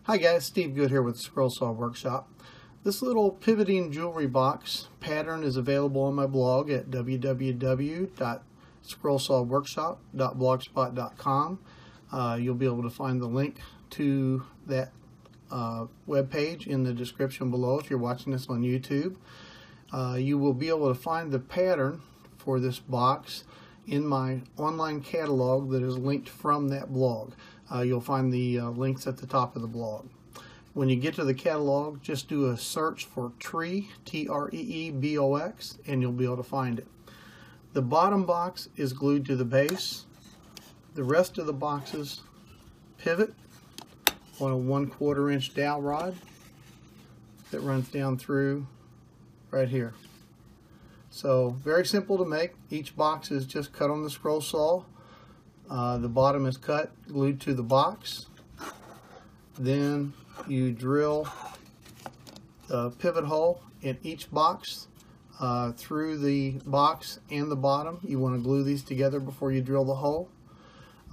Hi guys, Steve Good here with Scrollsaw Workshop. This little pivoting jewelry box pattern is available on my blog at www.scrollsawworkshop.blogspot.com. You'll be able to find the link to that web page in the description below if you're watching this on YouTube. You will be able to find the pattern for this box in my online catalog that is linked from that blog. You'll find the links at the top of the blog. When you get to the catalog, just do a search for tree, T-R-E-E-B-O-X, and you'll be able to find it. The bottom box is glued to the base. The rest of the boxes pivot on a 1/4 inch dowel rod that runs down through right here. So very simple to make. Each box is just cut on the scroll saw. The bottom is cut, glued to the box. Then you drill the pivot hole in each box through the box and the bottom. You want to glue these together before you drill the hole.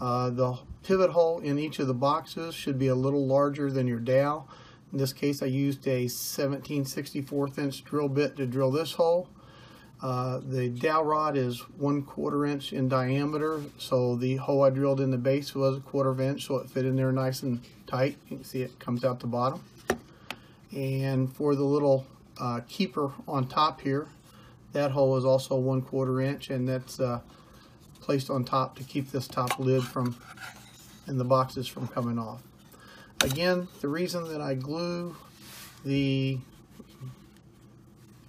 The pivot hole in each of the boxes should be a little larger than your dowel. In this case, I used a 17/64 inch drill bit to drill this hole. The dowel rod is 1/4 inch in diameter, so the hole I drilled in the base was 1/4 inch, so it fit in there nice and tight. You can see it comes out the bottom. And for the little keeper on top here, that hole is also 1/4 inch, and that's placed on top to keep this top lid from and the boxes from coming off. Again, the reason that I glue the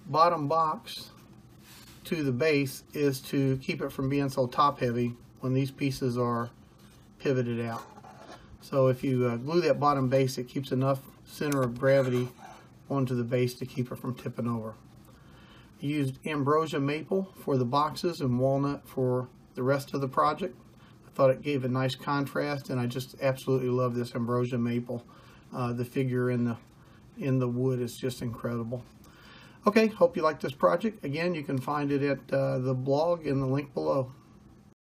bottom box to the base is to keep it from being so top heavy when these pieces are pivoted out. So if you glue that bottom base, it keeps enough center of gravity onto the base to keep it from tipping over. I used ambrosia maple for the boxes and walnut for the rest of the project. I thought it gave a nice contrast, and I just absolutely love this ambrosia maple. The figure in the wood is just incredible. Okay, hope you like this project. Again, you can find it at the blog in the link below.